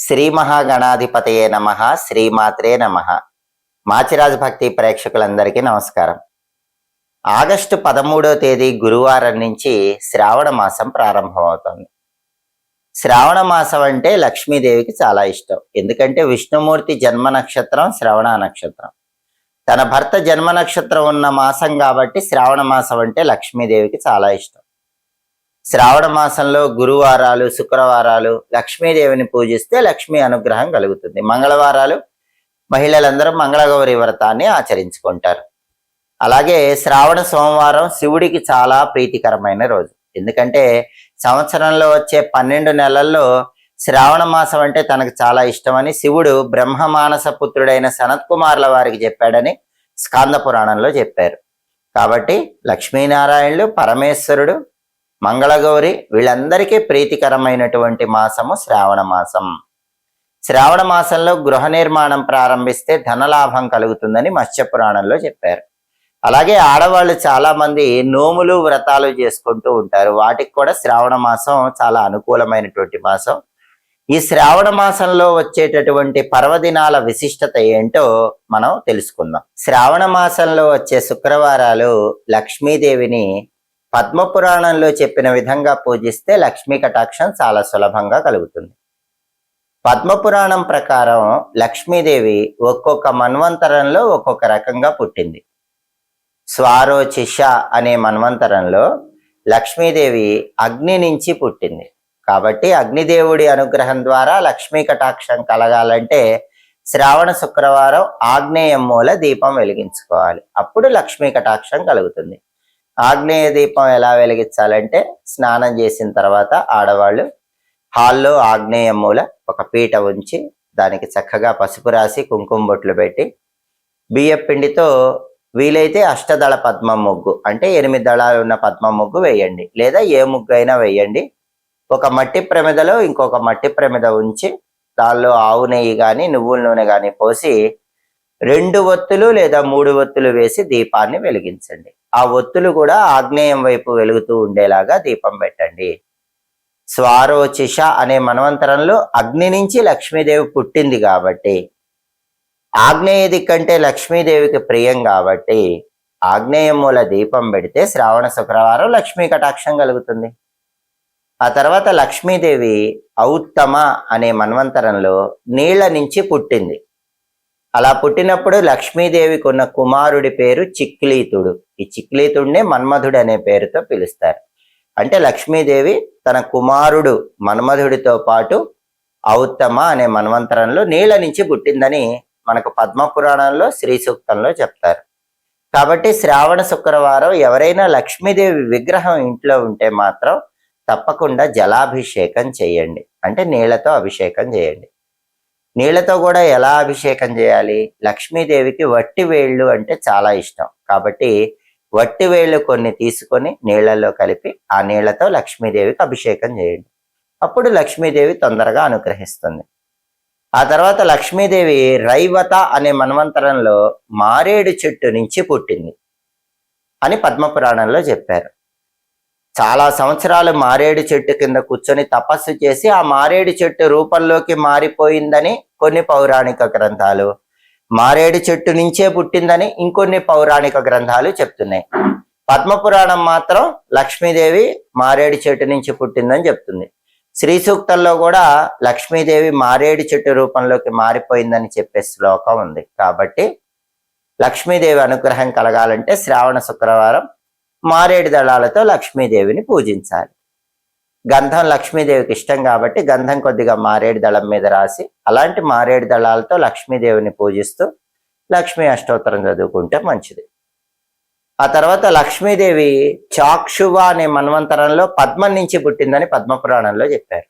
శ్రీ మహాగణాధిపతయే నమః. శ్రీమాత్రే నమః. మాచిరాజు భక్తి ప్రేక్షకులందరికీ నమస్కారం. ఆగస్టు 13వ తేదీ గురువారం నుంచి శ్రావణ మాసం ప్రారంభమవుతుంది. శ్రావణ మాసం అంటే లక్ష్మీదేవికి చాలా ఇష్టం. ఎందుకంటే విష్ణుమూర్తి జన్మ నక్షత్రం శ్రవణ నక్షత్రం. తన భర్త జన్మ నక్షత్రం ఉన్న మాసం కాబట్టి శ్రావణ మాసం అంటే లక్ష్మీదేవికి చాలా ఇష్టం. శ్రావణ మాసంలో గురువారాలు, శుక్రవారాలు లక్ష్మీదేవిని పూజిస్తే లక్ష్మీ అనుగ్రహం కలుగుతుంది. మంగళవారాలు మహిళలందరూ మంగళగౌరి వ్రతాన్ని ఆచరించుకుంటారు. అలాగే శ్రావణ సోమవారం శివుడికి చాలా ప్రీతికరమైన రోజు. ఎందుకంటే సంవత్సరంలో వచ్చే 12 నెలల్లో శ్రావణ మాసం అంటే తనకు చాలా ఇష్టమని శివుడు బ్రహ్మమానస పుత్రుడైన సనత్ కుమార్ల వారికి చెప్పాడని స్కాంద పురాణంలో చెప్పారు. కాబట్టి లక్ష్మీనారాయణులు, పరమేశ్వరుడు, మంగళగౌరి వీళ్ళందరికీ ప్రీతికరమైనటువంటి మాసము శ్రావణ మాసం. శ్రావణ మాసంలో గృహ నిర్మాణం ప్రారంభిస్తే ధనలాభం కలుగుతుందని మత్స్య పురాణంలో చెప్పారు. అలాగే ఆడవాళ్ళు చాలా మంది నోములు, వ్రతాలు చేసుకుంటూ ఉంటారు. వాటికి కూడా శ్రావణ మాసం చాలా అనుకూలమైనటువంటి మాసం. ఈ శ్రావణ మాసంలో వచ్చేటటువంటి పర్వదినాల విశిష్టత ఏంటో మనం తెలుసుకుందాం. శ్రావణ మాసంలో వచ్చే శుక్రవారాలు లక్ష్మీదేవిని పద్మపురాణంలో చెప్పిన విధంగా పూజిస్తే లక్ష్మీ కటాక్షం చాలా సులభంగా కలుగుతుంది. పద్మపురాణం ప్రకారం లక్ష్మీదేవి ఒక్కొక్క మన్వంతరంలో ఒక్కొక్క రకంగా పుట్టింది. స్వారోచిష అనే మన్వంతరంలో లక్ష్మీదేవి అగ్ని నుంచి పుట్టింది. కాబట్టి అగ్నిదేవుడి అనుగ్రహం ద్వారా లక్ష్మీ కటాక్షం కలగాలంటే శ్రావణ శుక్రవారం ఆగ్నేయం మూల దీపం వెలిగించుకోవాలి. అప్పుడు లక్ష్మీ కటాక్షం కలుగుతుంది. ఆగ్నేయ దీపం ఎలా వెలిగించాలంటే స్నానం చేసిన తర్వాత ఆడవాళ్ళు హాల్లో ఆగ్నేయ మూల ఒక పీట ఉంచి దానికి చక్కగా పసుపు రాసి కుంకుమ బొట్లు పెట్టి బియ్య పిండితో వీలైతే అష్టదళ పద్మ ముగ్గు అంటే 8 దళాలు ఉన్న పద్మ ముగ్గు వేయండి, లేదా ఏ ముగ్గు అయినా వేయండి. ఒక మట్టి ప్రమిదలో ఇంకొక మట్టి ప్రమిద ఉంచి దానిలో ఆవు నెయ్యి కానీ నువ్వుల నూనె కానీ పోసి 2 ఒత్తులు లేదా 3 ఒత్తులు వేసి దీపాన్ని వెలిగించండి. ఆ ఒత్తులు కూడా ఆగ్నేయం వైపు వెలుగుతూ ఉండేలాగా దీపం పెట్టండి. స్వారోచిష అనే మన్వంతరంలో అగ్ని నుంచి లక్ష్మీదేవి పుట్టింది కాబట్టి ఆగ్నేయ దిక్కంటే లక్ష్మీదేవికి ప్రియం కాబట్టి ఆగ్నేయం మూల దీపం పెడితే శ్రావణ శుక్రవారం లక్ష్మీ కటాక్షం కలుగుతుంది. ఆ తర్వాత లక్ష్మీదేవి ఔత్తమ అనే మన్వంతరంలో నీళ్ల నుంచి పుట్టింది. అలా పుట్టినప్పుడు లక్ష్మీదేవికి ఉన్న కుమారుడి పేరు చిక్లీతుడు. ఈ చిక్లీతుడినే మన్మధుడు అనే పేరుతో పిలుస్తారు. అంటే లక్ష్మీదేవి తన కుమారుడు మన్మధుడితో పాటు ఔత్తమ అనే మన్వంతరంలో నీళ్ల నుంచి పుట్టిందని మనకు పద్మపురాణంలో శ్రీ సూక్తంలో చెప్తారు. కాబట్టి శ్రావణ శుక్రవారం ఎవరైనా లక్ష్మీదేవి విగ్రహం ఇంట్లో ఉంటే మాత్రం తప్పకుండా జలాభిషేకం చేయండి. అంటే నీళ్లతో అభిషేకం చేయండి. నీళ్లతో కూడా ఎలా అభిషేకం చేయాలి? లక్ష్మీదేవికి వట్టి వేళ్ళు అంటే చాలా ఇష్టం. కాబట్టి వట్టి వేళ్ళు కొన్ని తీసుకొని నీళ్లలో కలిపి ఆ నీళ్లతో లక్ష్మీదేవికి అభిషేకం చేయండి. అప్పుడు లక్ష్మీదేవి తొందరగా అనుగ్రహిస్తుంది. ఆ తర్వాత లక్ష్మీదేవి రైవత అనే మన్వంతరంలో మారేడు చెట్టు నుంచి పుట్టింది అని పద్మపురాణంలో చెప్పారు. చాలా సంవత్సరాలు మారేడు చెట్టు కింద కూర్చొని తపస్సు చేసి ఆ మారేడు చెట్టు రూపంలోకి మారిపోయిందని కొన్ని పౌరాణిక గ్రంథాలు, మారేడు చెట్టు నుంచే పుట్టిందని ఇంకొన్ని పౌరాణిక గ్రంథాలు చెప్తున్నాయి. పద్మపురాణం మాత్రం లక్ష్మీదేవి మారేడు చెట్టు నుంచి పుట్టిందని చెప్తుంది. శ్రీ సూక్తంలో కూడా లక్ష్మీదేవి మారేడు చెట్టు రూపంలోకి మారిపోయిందని చెప్పే శ్లోకం ఉంది. కాబట్టి లక్ష్మీదేవి అనుగ్రహం కలగాలంటే శ్రావణ శుక్రవారం మారేడు దళాలతో లక్ష్మీదేవిని పూజించాలి. గంధం లక్ష్మీదేవికి ఇష్టం కాబట్టి గంధం కొద్దిగా మారేడు దళం మీద రాసి అలాంటి మారేడు దళాలతో లక్ష్మీదేవిని పూజిస్తూ లక్ష్మీ అష్టోత్తరం చదువుకుంటే మంచిది. ఆ తర్వాత లక్ష్మీదేవి చాక్షువ అనే మన్వంతరంలో పద్మం నుంచి పుట్టిందని పద్మపురాణంలో చెప్పారు.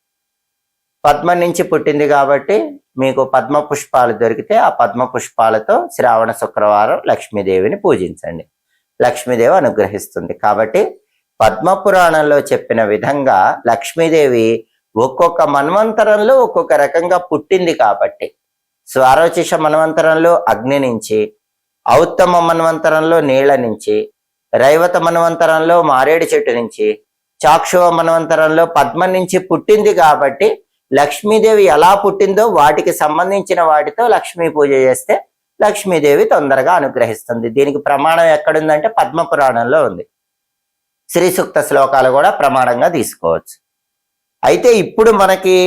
పద్మం నుంచి పుట్టింది కాబట్టి మీకు పద్మ పుష్పాలు దొరికితే ఆ పద్మ పుష్పాలతో శ్రావణ శుక్రవారం లక్ష్మీదేవిని పూజించండి. లక్ష్మీదేవి అనుగ్రహిస్తుంది. కాబట్టి పద్మపురాణంలో చెప్పిన విధంగా లక్ష్మీదేవి ఒక్కొక్క మన్వంతరంలో ఒక్కొక్క రకంగా పుట్టింది. కాబట్టి స్వారోచిష మన్వంతరంలో అగ్ని నుంచి, ఔత్తమ మన్వంతరంలో నీళ్ల నుంచి, రైవత మన్వంతరంలో మారేడు చెట్టు నుంచి, చాక్షువ మన్వంతరంలో పద్మం నుంచి పుట్టింది. కాబట్టి లక్ష్మీదేవి ఎలా పుట్టిందో వాటికి సంబంధించిన వాటితో లక్ష్మీ పూజ చేస్తే లక్ష్మీదేవి తొందరగా అనుగ్రహిస్తుంది. దీనికి ప్రమాణం ఎక్కడుందంటే పద్మ పురాణంలో ఉంది. శ్రీ సూక్త శ్లోకాలు కూడా ప్రమాణంగా తీసుకోవచ్చు. అయితే ఇప్పుడు మనకి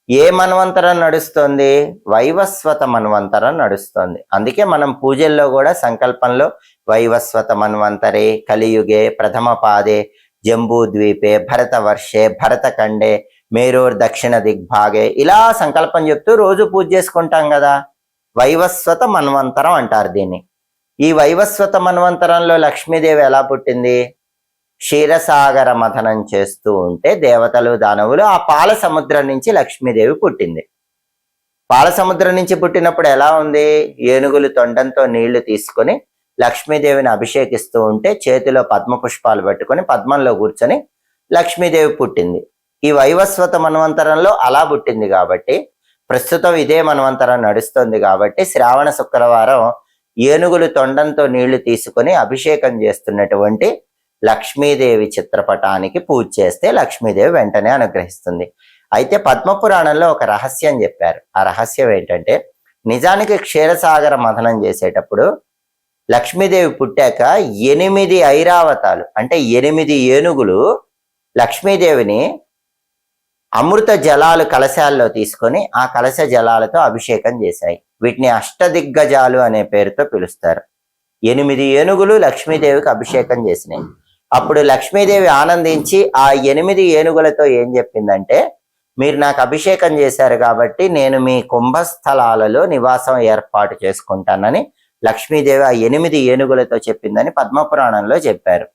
ఏ మన్వంతరం నడుస్తోంది? వైవస్వత మన్వంతరం నడుస్తోంది. అందుకే మనం పూజల్లో కూడా సంకల్పంలో వైవస్వత మన్వంతరే కలియుగే ప్రథమ పాదే జంబూద్వీపే భరతవర్షే భరతఖండే మేరూర్ దక్షిణ దిగ్భాగే ఇలా సంకల్పం చెప్తూ రోజు పూజ చేసుకుంటాం కదా. వైవస్వత మన్వంతరం అంటారు దీన్ని. ఈ వైవస్వత మన్వంతరంలో లక్ష్మీదేవి ఎలా పుట్టింది? క్షీరసాగర మథనం చేస్తూ ఉంటే దేవతలు దానవులు ఆ పాల సముద్రం నుంచి లక్ష్మీదేవి పుట్టింది. పాల సముద్రం నుంచి పుట్టినప్పుడు ఎలా ఉంది? ఏనుగులు తొండంతో నీళ్లు తీసుకొని లక్ష్మీదేవిని అభిషేకిస్తూ ఉంటే చేతిలో పద్మ పుష్పాలు పెట్టుకొని పద్మంలో కూర్చొని లక్ష్మీదేవి పుట్టింది. ఈ వైవస్వత మన్వంతరంలో అలా పుట్టింది కాబట్టి ప్రస్తుతం ఇదే మన్వంతరం నడుస్తుంది కాబట్టి శ్రావణ శుక్రవారం ఏనుగులు తొండంతో నీళ్లు తీసుకొని అభిషేకం చేస్తున్నటువంటి లక్ష్మీదేవి చిత్రపటానికి పూజ చేస్తే లక్ష్మీదేవి వెంటనే అనుగ్రహిస్తుంది. అయితే పద్మపురాణంలో ఒక రహస్యం చెప్పారు. ఆ రహస్యం ఏంటంటే, నిజానికి క్షీరసాగర మథనం చేసేటప్పుడు లక్ష్మీదేవి పుట్టాక 8 ఐరావతాలు అంటే 8 ఏనుగులు లక్ష్మీదేవిని అమృత జలాలు కలశాల్లో తీసుకొని ఆ కలశ జలాలతో అభిషేకం చేశాయి. వీటిని అష్టదిగ్గజాలు అనే పేరుతో పిలుస్తారు. 8 ఏనుగులు లక్ష్మీదేవికి అభిషేకం చేసినాయి. అప్పుడు లక్ష్మీదేవి ఆనందించి ఆ 8 ఏనుగులతో ఏం చెప్పిందంటే, మీరు నాకు అభిషేకం చేశారు కాబట్టి నేను మీ కుంభస్థలాలలో నివాసం ఏర్పాటు చేసుకుంటానని లక్ష్మీదేవి ఆ 8 ఏనుగులతో చెప్పిందని పద్మపురాణంలో చెప్పారు.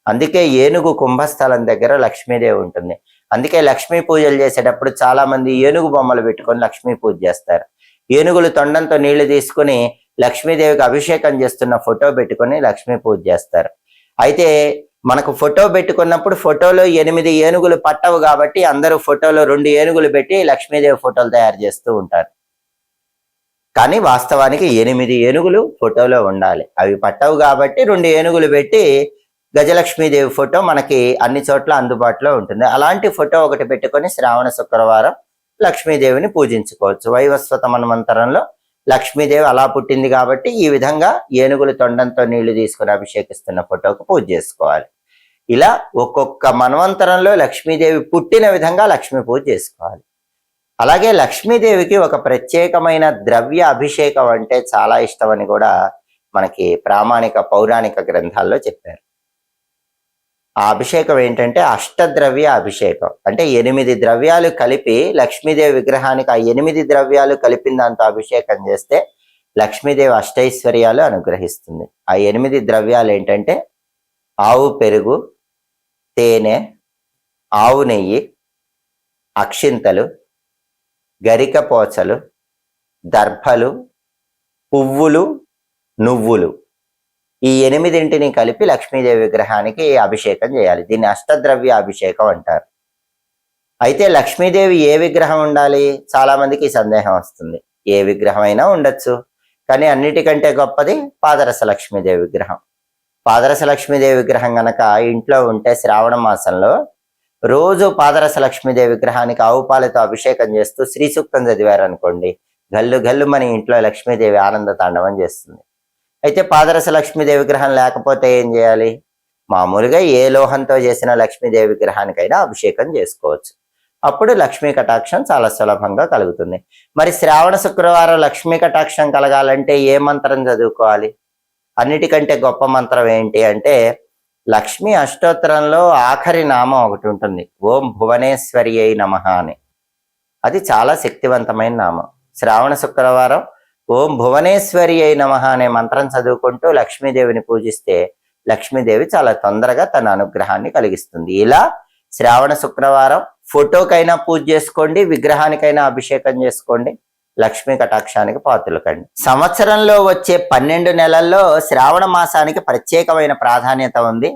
అందుకే ఏనుగు కుంభస్థలం దగ్గర లక్ష్మీదేవి ఉంటుంది. అందుకే లక్ష్మీ పూజలు చేసేటప్పుడు చాలా మంది ఏనుగు బొమ్మలు పెట్టుకొని లక్ష్మీ పూజ చేస్తారు. ఏనుగులు తొండంతో నీళ్లు తీసుకుని లక్ష్మీదేవికి అభిషేకం చేస్తున్న ఫోటో పెట్టుకొని లక్ష్మీ పూజ చేస్తారు. అయితే మనకు ఫోటో పెట్టుకున్నప్పుడు ఫోటోలో 8 ఏనుగులు పట్టవు కాబట్టి అందరూ ఫోటోలో 2 ఏనుగులు పెట్టి లక్ష్మీదేవి ఫోటోలు తయారు చేస్తూ ఉంటారు. కానీ వాస్తవానికి 8 ఏనుగులు ఫోటోలో ఉండాలి. అవి పట్టవు కాబట్టి 2 ఏనుగులు పెట్టి గజలక్ష్మీదేవి ఫోటో మనకి అన్ని చోట్ల అందుబాటులో ఉంటుంది. అలాంటి ఫోటో ఒకటి పెట్టుకొని శ్రావణ శుక్రవారం లక్ష్మీదేవిని పూజించుకోవచ్చు. వైవస్వత మన్వంతరంలో లక్ష్మీదేవి అలా పుట్టింది కాబట్టి ఈ విధంగా ఏనుగులు తొండంతో నీళ్లు తీసుకుని అభిషేకిస్తున్న ఫోటోకు పూజ చేసుకోవాలి. ఇలా ఒక్కొక్క మన్వంతరంలో లక్ష్మీదేవి పుట్టిన విధంగా లక్ష్మీ పూజ చేసుకోవాలి. అలాగే లక్ష్మీదేవికి ఒక ప్రత్యేకమైన ద్రవ్య అభిషేకం అంటే చాలా ఇష్టమని కూడా మనకి ప్రామాణిక పౌరాణిక గ్రంథాల్లో చెప్పారు. ఆ అభిషేకం ఏంటంటే అష్టద్రవ్య అభిషేకం. అంటే 8 ద్రవ్యాలు కలిపి లక్ష్మీదేవి విగ్రహానికి ఆ 8 ద్రవ్యాలు కలిపిన దాంతో అభిషేకం చేస్తే లక్ష్మీదేవి అష్టైశ్వర్యాలు అనుగ్రహిస్తుంది. ఆ 8 ద్రవ్యాలు ఏంటంటే ఆవు పెరుగు, తేనె, ఆవు నెయ్యి, అక్షింతలు, గరికపోచలు, దర్భలు, పువ్వులు, నువ్వులు. ఈ 8 కలిపి లక్ష్మీదేవి విగ్రహానికి అభిషేకం చేయాలి. దీన్ని అష్టద్రవ్య అభిషేకం అంటారు. అయితే లక్ష్మీదేవి ఏ విగ్రహం ఉండాలి? చాలా మందికి సందేహం వస్తుంది. ఏ విగ్రహం అయినా ఉండొచ్చు, కానీ అన్నిటికంటే గొప్పది పాదరస లక్ష్మీదేవి విగ్రహం. పాదరస లక్ష్మీదేవి విగ్రహం గనక ఇంట్లో ఉంటే శ్రావణ మాసంలో రోజు పాదరస లక్ష్మీదేవి విగ్రహానికి ఆవు పాలతో అభిషేకం చేస్తూ శ్రీ సూక్తం చదివారనుకోండి, గల్లు గల్లు మన ఇంట్లో లక్ష్మీదేవి ఆనంద తాండవం చేస్తుంది. అయితే పాదరస లక్ష్మీదేవి విగ్రహం లేకపోతే ఏం చేయాలి? మామూలుగా ఏ లోహంతో చేసిన లక్ష్మీదేవి విగ్రహానికైనా అభిషేకం చేసుకోవచ్చు. అప్పుడు లక్ష్మీ కటాక్షం చాలా సులభంగా కలుగుతుంది. మరి శ్రావణ శుక్రవారం లక్ష్మీ కటాక్షం కలగాలంటే ఏ మంత్రం చదువుకోవాలి? అన్నిటికంటే గొప్ప మంత్రం ఏంటి అంటే లక్ష్మీ అష్టోత్తరంలో ఆఖరి నామం ఒకటి ఉంటుంది, ఓం భువనేశ్వరి అయి నమః అని. అది చాలా శక్తివంతమైన నామం. శ్రావణ శుక్రవారం ఓం భువనేశ్వరి అయి నమః అనే మంత్రం చదువుకుంటూ లక్ష్మీదేవిని పూజిస్తే లక్ష్మీదేవి చాలా తొందరగా తన అనుగ్రహాన్ని కలిగిస్తుంది. ఇలా శ్రావణ శుక్రవారం ఫోటోకైనా పూజ చేసుకోండి, విగ్రహానికైనా అభిషేకం చేసుకోండి, లక్ష్మీ కటాక్షానికి పాత్రలు కండి. సంవత్సరంలో వచ్చే 12 నెలల్లో శ్రావణ మాసానికి ప్రత్యేకమైన ప్రాధాన్యత ఉంది.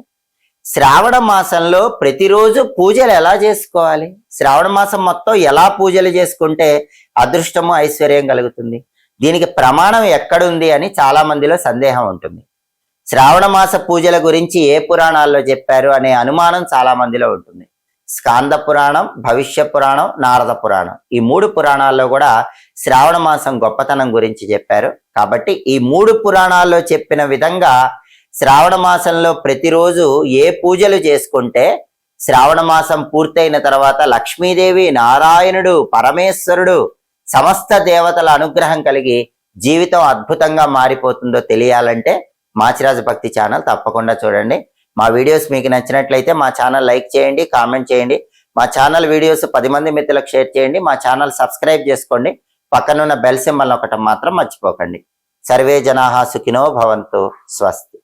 శ్రావణ మాసంలో ప్రతిరోజు పూజలు ఎలా చేసుకోవాలి? శ్రావణ మాసం మొత్తం ఎలా పూజలు చేసుకుంటే అదృష్టము ఐశ్వర్యం కలుగుతుంది? దీనికి ప్రమాణం ఎక్కడుంది అని చాలా మందిలో సందేహం ఉంటుంది. శ్రావణ మాస పూజల గురించి ఏ పురాణాల్లో చెప్పారు అనే అనుమానం చాలా మందిలో ఉంటుంది. స్కాంద పురాణం, భవిష్య పురాణం, నారద పురాణం. ఈ 3 పురాణాల్లో కూడా శ్రావణ మాసం గొప్పతనం గురించి చెప్పారు. కాబట్టి ఈ 3 పురాణాల్లో చెప్పిన విధంగా శ్రావణ మాసంలో ప్రతిరోజు ఏ పూజలు చేసుకుంటే శ్రావణ మాసం పూర్తయిన తర్వాత లక్ష్మీదేవి, నారాయణుడు, పరమేశ్వరుడు, సమస్త దేవతల అనుగ్రహం కలిగి జీవితం అద్భుతంగా మారిపోతుందో తెలియాలంటే మాచిరాజు భక్తి ఛానల్ తప్పకుండా చూడండి. మా వీడియోస్ మీకు నచ్చినట్లయితే మా ఛానల్ లైక్ చేయండి, కామెంట్ చేయండి. మా ఛానల్ వీడియోస్ 10 మంది మిత్రులకు షేర్ చేయండి. మా ఛానల్ సబ్స్క్రైబ్ చేసుకోండి. పక్కనున్న బెల్ సింబల్ నొక్కటం మాత్రం మర్చిపోకండి. సర్వే జనాః సుఖినో భవంతు. స్వస్తి.